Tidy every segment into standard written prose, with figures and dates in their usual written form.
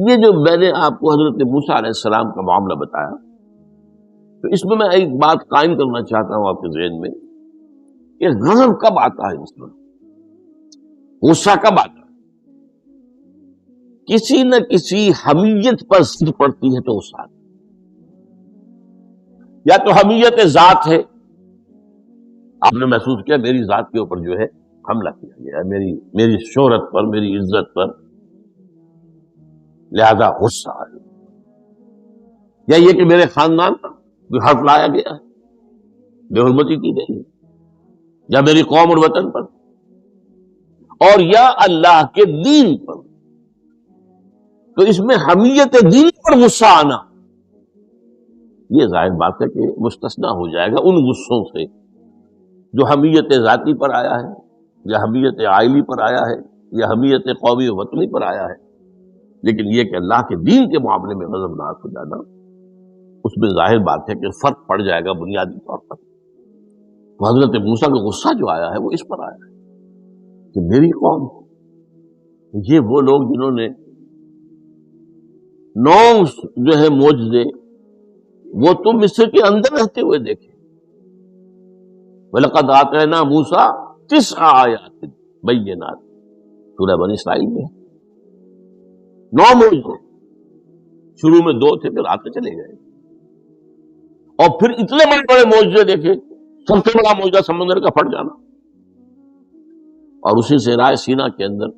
یہ جو میں نے آپ کو حضرت موسیٰ علیہ السلام کا معاملہ بتایا، تو اس میں ایک بات قائم کرنا چاہتا ہوں آپ کے ذہن میں کہ غضب کب آتا ہے انسان، غصہ کب آتا ہے؟ کسی نہ کسی حمیت پر ضد پڑتی ہے تو غصہ آتا ہے۔ یا تو حمیت ذات ہے، آپ نے محسوس کیا میری ذات کے اوپر جو ہے حملہ کیا گیا ہے، میری شہرت پر، میری عزت پر، لہذا غصہ آ گیا۔ یا یہ کہ میرے خاندان پر کوئی حرف لایا گیا ہے، بے حرمتی کی گئی ہے، یا میری قوم اور وطن پر، اور یا اللہ کے دین پر، تو اس میں حمیت دین پر غصہ آنا یہ ظاہر بات ہے کہ مستثنا ہو جائے گا ان غصوں سے جو حمیت ذاتی پر آیا ہے، یا حمیت عائلی پر آیا ہے، یا حمیت قومی و وطنی پر آیا ہے۔ لیکن یہ کہ اللہ کے دین کے معاملے میں غضبناک ہو جانا، اس میں ظاہر بات ہے کہ فرق پڑ جائے گا بنیادی طور پر۔ تو حضرت موسیٰ کا غصہ جو آیا ہے وہ اس پر آیا ہے کہ میری قوم، یہ وہ لوگ جنہوں نے 9 جو ہے معجزے وہ تو مصر کے اندر رہتے ہوئے دیکھے۔ وَلَقَدْ آتَيْنَا مُوسَىٰ 9 آیات بینات، سورہ بنی اسرائیل میں 9 معجزے، شروع میں 2 تھے، پھر آتے چلے گئے، اور پھر اتنے بڑے بڑے معجزے دیکھے۔ سب سے بڑا معجزہ سمندر کا پھٹ جانا، اور اسی صحرائے سینا کے اندر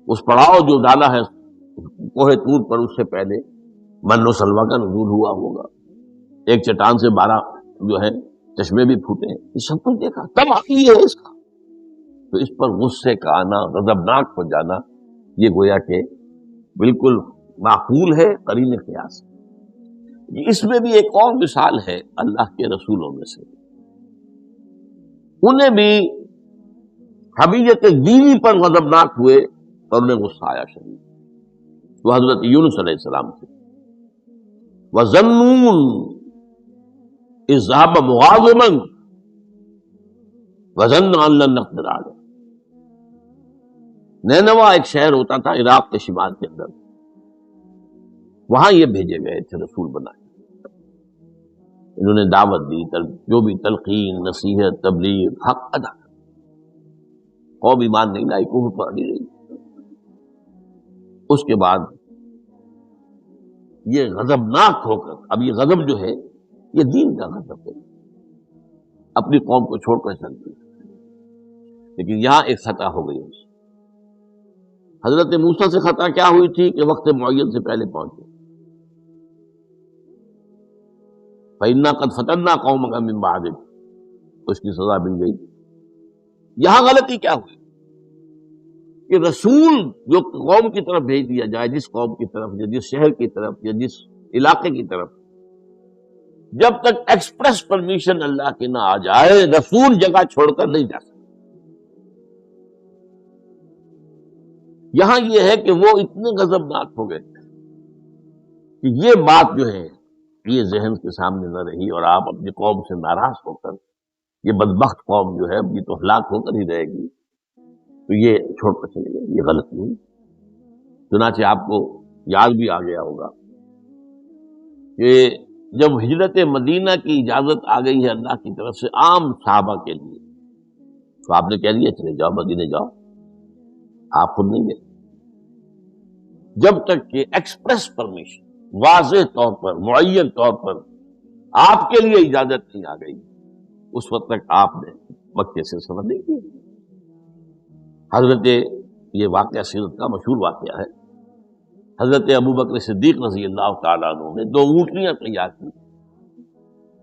اس پڑاؤ جو ڈالا ہے کوہ طور پر، اس سے پہلے من و سلویٰ کا نزول ہوا ہوگا، ایک چٹان سے 12 جو ہے چشمے بھی پھوٹے ہیں، یہ سب کچھ دیکھا، تب عقلی ہے اس کا۔ تو اس پر غصے کا آنا، غضبناک ہو جانا، یہ گویا کہ بالکل معقول ہے قرین قیاس۔ اس میں بھی ایک اور مثال ہے اللہ کے رسولوں میں سے، انہیں بھی حمیت دینی پر غضبناک ہوئے اور انہیں غصہ آیا شدید، وہ حضرت یونس علیہ السلام تھے۔ وَظَنُّونَ إِذْ ذَهَبَ مُغَاضِبًا وَظَنَّ أَن لَّن نَّقْدِرَ عَلَيْهِ۔ نینوا ایک شہر ہوتا تھا عراق کے شمال کے اندر، وہاں یہ بھیجے گئے تھے رسول بنا کے، انہوں نے دعوت دی، جو بھی تلقین، نصیحت، تبلیغ، حق ادا کر، قوم ایمان نہیں لائی، کفر پر اڑی رہی۔ اس کے بعد یہ غضبناک ہو کر، اب یہ غضب جو ہے یہ دین کا غضب ہے، اپنی قوم کو چھوڑ کر چلتی ہے۔ لیکن یہاں ایک خطا ہو گئی۔ حضرت موسیٰ سے خطا کیا ہوئی تھی کہ وقت معین سے پہلے پہنچے، فَإِنَّا قَدْ فَتَنَّا قَوْمَكَ مِن بَعْدِكَ، اس کی سزا مل گئی۔ یہاں غلطی کیا ہوئی کہ رسول جو قوم کی طرف بھیج دیا جائے، جس قوم کی طرف یا جس شہر کی طرف یا جس علاقے کی طرف، جب تک ایکسپریس پرمیشن اللہ کی نہ آ جائے، رسول جگہ چھوڑ کر نہیں جا سکتا۔ یہاں یہ ہے کہ وہ اتنے غضبناک ہو گئے کہ یہ بات جو ہے یہ ذہن کے سامنے نہ رہی، اور آپ اپنی قوم سے ناراض ہو کر، یہ بدبخت قوم جو ہے یہ تو ہلاک ہو کر ہی رہے گی، تو یہ چھوڑ کر چلے گئے، یہ غلط نہیں۔ چنانچہ آپ کو یاد بھی آ گیا ہوگا کہ جب ہجرت مدینہ کی اجازت آ گئی ہے اللہ کی طرف سے عام صحابہ کے لیے، تو آپ نے کہہ دیا چلے جاؤ مدینے جاؤ، آپ خود نہیں گئے، جب تک کہ ایکسپریس پرمیشن، واضح طور پر، معین طور پر آپ کے لیے اجازت نہیں آ گئی، اس وقت تک آپ نے مکے سے سفر نہیں کیا۔ حضرت، یہ واقعہ سیرت کا مشہور واقعہ ہے، حضرت ابوبکر صدیق رضی اللہ تعالیٰ عنہ نے 2 اونٹنیاں تیار کی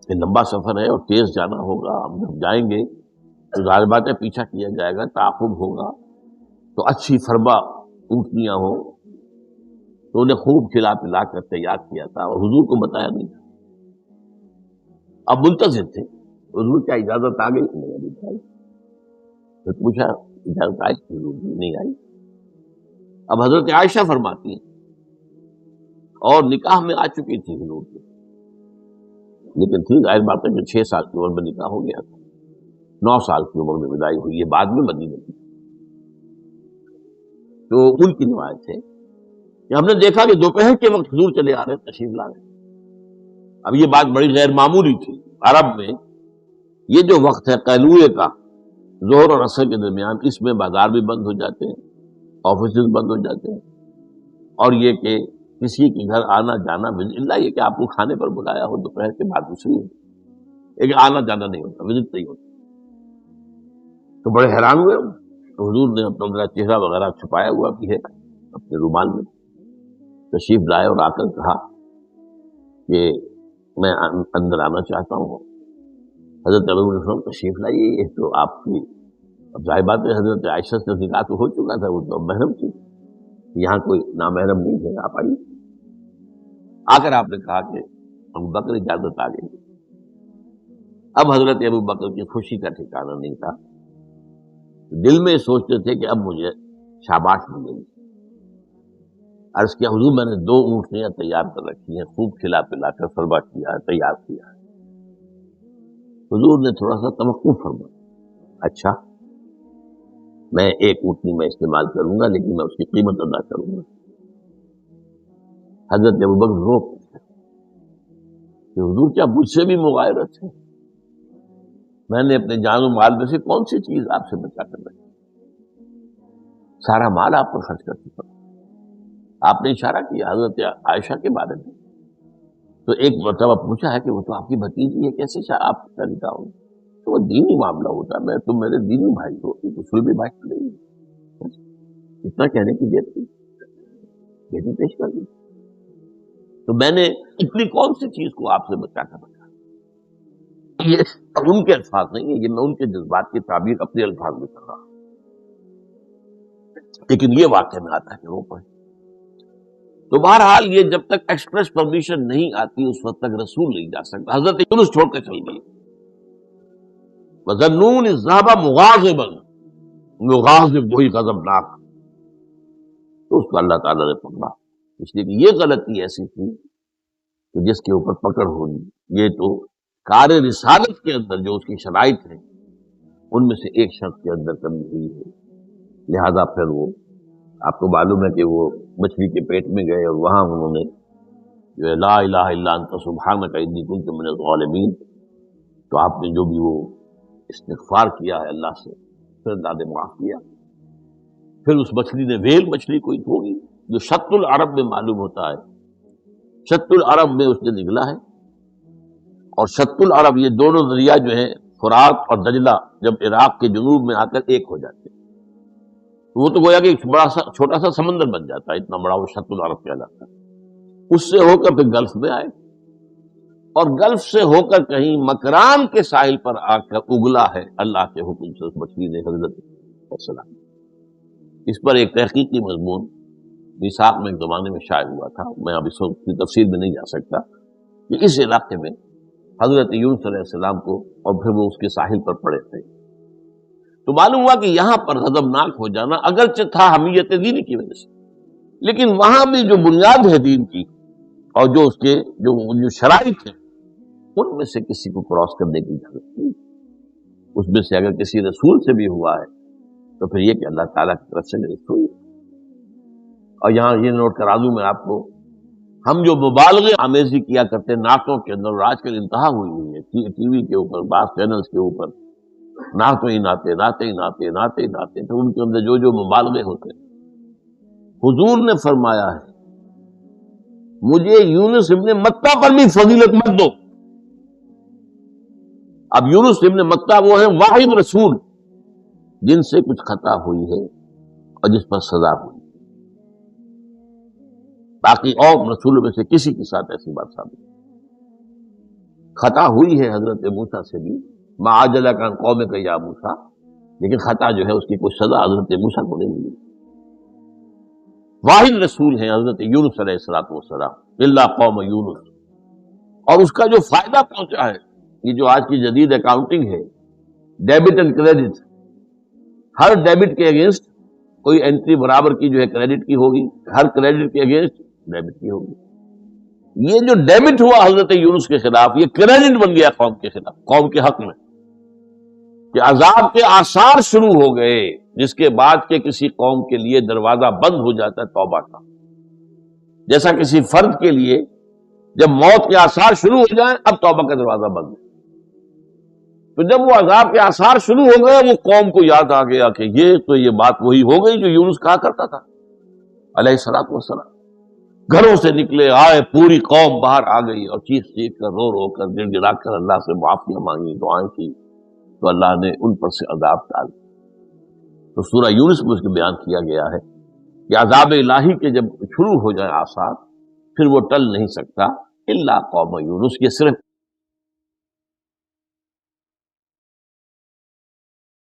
کہ لمبا سفر ہے اور تیز جانا ہوگا، ہم جب جائیں گے تو ظاہر بات ہے پیچھا کیا جائے گا، تعاقب ہوگا، تو اچھی فربا اونٹنیاں ہوں، تو انہیں خوب کھلا پلا کر تیار کیا تھا، اور حضور کو بتایا نہیں تھا۔ اب منتظر تھے حضور کیا اجازت آ گئی، پھر پوچھا اجازت آئی، حضور نہیں آئی۔ اب حضرت عائشہ فرماتی ہیں، اور نکاح میں آ چکی تھی حضور کی، لیکن تھی ظاہر بات ہے کہ 6 سال کی عمر میں نکاح ہو گیا تھا، 9 سال کی عمر میں وداعی ہوئی ہے بعد میں مدینے کی۔ تو ان کی روایت ہے کہ ہم نے دیکھا کہ دوپہر کے وقت حضور چلے آ رہے تشریف لا رہے. اب یہ بات بڑی غیر معمولی تھی. عرب میں یہ جو وقت ہے قیلولے کا، ظہر اور عصر کے درمیان، اس میں بازار بھی بند ہو جاتے ہیں، آفیسز بند ہو جاتے ہیں، اور یہ کہ کسی کے گھر آنا جانا اللہ یہ کہ آپ کو کھانے پر بلایا ہو دوپہر کے بعد دوسری ہے، ایک آنا جانا نہیں ہوتا، وزٹ نہیں ہوتا. تو بڑے حیران ہوئے. تو حضور نے اپنا ذرا چہرہ وغیرہ چھپایا ہوا بھی ہے اپنے رومال میں، تشریف لائے اور آ کر کہا کہ میں اندر آنا چاہتا ہوں. حضرت ابو بکر تشریف لائیے. یہ تو آپ کی اب ظاہر بات ہے حضرت عائشہ سے نکاح تو ہو چکا تھا، وہ تو محرم تھی، یہاں کوئی نامحرم نہیں ہے، آپ آئیے. آ کر آپ نے کہا کہ ابو بکر اجازت آ گئی. اب حضرت ابو بکر کی خوشی کا ٹھکانہ نہیں تھا. دل میں سوچتے تھے کہ اب مجھے شاباش ملے گی. عرض کیا حضور میں نے 2 اونٹنیاں تیار کر رکھی ہیں، خوب کھلا پلا کر فرما کیا ہے، تیار کیا ہے. حضور نے تھوڑا سا توقف فرمایا. اچھا میں 1 اونٹنی میں استعمال کروں گا، لیکن میں اس کی قیمت ادا کروں گا. حضرت ابوبکر رو پڑے کہ حضور کیا مجھ سے بھی مغایرت ہے؟ میں نے اپنے جان و مال میں سے کون سی چیز آپ سے بچا کر رکھی؟ سارا مال آپ پر خرچ کر چکا. آپ نے اشارہ کیا حضرت عائشہ کے بارے میں. تو ایک مرتبہ پوچھا ہے کہ وہ تو آپ کی بھتیجی ہے، کیسے آپ کا نکاح ہو؟ تو وہ دینی معاملہ ہوتا ہے، میں تم میرے دینی بھائی ہو، رسول بھی بھائی نہیں. اتنا کہنے کی دیر تھی، بیٹی پیش کر دی. تو میں نے اتنی کون سی چیز کو آپ سے بچا کر رکھا؟ یہ ان کے الفاظ نہیں ہے، یہ میں ان کے جذبات کی تعبیر اپنے الفاظ میں کر رہا ہوں. لیکن یہ واقعہ میں آتا ہے کہ وہ پڑھے. تو بہرحال یہ جب تک ایکسپریس پرمیشن نہیں آتی اس وقت تک رسول نہیں جا سکتا. حضرت یونس چھوڑ کے چل گئی. وَظَنُّونِ الذَّهَبَ مُغَاضِبًا، مغاضب وہی غضبناک. تو اس کو اللہ تعالیٰ نے پکڑا، اس لیے کہ یہ غلطی ایسی تھی کہ جس کے اوپر پکڑ ہوگی. یہ تو کار رسالت کے اندر جو اس کی شرائط ہیں ان میں سے ایک شخص کے اندر کمی ہوئی ہے. لہذا پھر وہ آپ کو معلوم ہے کہ وہ مچھلی کے پیٹ میں گئے اور وہاں انہوں نے جو ہے لا الہ الا انت سبحانک انی کنت من الظالمین. تو آپ نے جو بھی وہ استغفار کیا ہے اللہ سے، پھر اللہ نے معاف کیا. پھر اس مچھلی نے ویل مچھلی کوئی ہوگی جو شط العرب میں معلوم ہوتا ہے، شط العرب میں اس نے نکلا ہے. اور شط العرب یہ دونوں دریا جو ہیں فرات اور دجلہ جب عراق کے جنوب میں آ کر ایک ہو جاتے ہیں، وہ تو گویا کہ ایک بڑا سا چھوٹا سا سمندر بن جاتا ہے، اتنا بڑا وہ شط العرب کہلاتا ہے. اس سے ہو کر پھر گلف میں آئے، اور گلف سے ہو کر کہیں مکران کے ساحل پر آ کر اگلا ہے اللہ کے حکم سے اس مچھلی نے حضرت السلام. اس پر ایک تحقیقی مضمون میثاق میں ایک زمانے میں شائع ہوا تھا، میں اب اس وقت کی تفصیل میں نہیں جا سکتا، کہ اس علاقے میں حضرت یونس علیہ السلام کو اور پھر وہ اس کے ساحل پر پڑے تھے. تو معلوم ہوا کہ یہاں پر غضبناک ہو جانا اگرچہ تھا حمیت دینی کی وجہ سے، لیکن وہاں بھی جو بنیاد ہے دین کی اور جو اس کے جو شرائط ہیں ان میں سے کسی کو کراس کرنے کی اجازت نہیں. اس میں سے اگر کسی رسول سے بھی ہوا ہے تو پھر یہ کہ اللہ تعالیٰ کی طرف سے گرفت ہوئی. اور یہاں یہ نوٹ کرا دوں میں آپ کو، ہم جو مبالغے آمیزی کیا کرتے نعتوں کے اندر، اور آج کل انتہا ہوئی ہے ٹی وی کے اوپر، بعض چینلز کے اوپر نعتوں ہی نعتے نعتے ہی نعتے نعتے ہی نعتے، تو ان کے اندر جو جو مبالغے ہوتے ہیں. حضور نے فرمایا ہے مجھے یونس ابن متہ پر بھی فضیلت مت دو. اب یونس ابن متہ وہ ہیں واحد رسول جن سے کچھ خطا ہوئی ہے اور جس پر سزا ہوئی. باقی اور رسولوں میں سے کسی کے ساتھ ایسی بات ثابت خطا ہوئی ہے. حضرت موسیٰ سے بھی ما عجلک عن قومک یا موسیٰ، لیکن خطا جو ہے اس کی کوئی سزا حضرت موسیٰ کو نہیں ملی. واحد رسول ہیں حضرت یونس علیہ السلام، الا قوم یونس. اور اس کا جو فائدہ پہنچا ہے، یہ جو آج کی جدید اکاؤنٹنگ ہے، debit and credit, Hare debit کے اگینسٹ کوئی انٹری برابر کی جو ہے کریڈٹ کی ہوگی، ہر کریڈٹ کے اگینسٹ ڈیبٹ کی ہوگی. یہ جو ڈیبٹ ہوا حضرت یونس کے خلاف، یہ کریڈٹ بن گیا قوم کے خلاف، قوم کے حق میں، کہ عذاب کے آثار شروع ہو گئے، جس کے بعد کے کسی قوم کے لیے دروازہ بند ہو جاتا ہے توبہ کا. جیسا کسی فرد کے لیے جب موت کے آثار شروع ہو جائیں اب توبہ کا دروازہ بند ہے، تو جب وہ عذاب کے آثار شروع ہو گئے وہ قوم کو یاد آ گیا کہ یہ بات وہی ہو گئی جو یونس کہا کرتا تھا علیہ الصلوۃ والسلام۔ گھروں سے نکلے آئے، پوری قوم باہر آ گئی اور چیخ چیخ کر رو رو کر گر گرا کر اللہ سے معافیاں مانگی، دعائیں کی، تو اللہ نے ان پر سے عذاب ڈال دیا۔ تو سورہ یونس میں اس کے بیان کیا گیا ہے کہ عذاب الہی کے جب شروع ہو جائے آثار پھر وہ ٹل نہیں سکتا الا قوم یونس، یہ صرف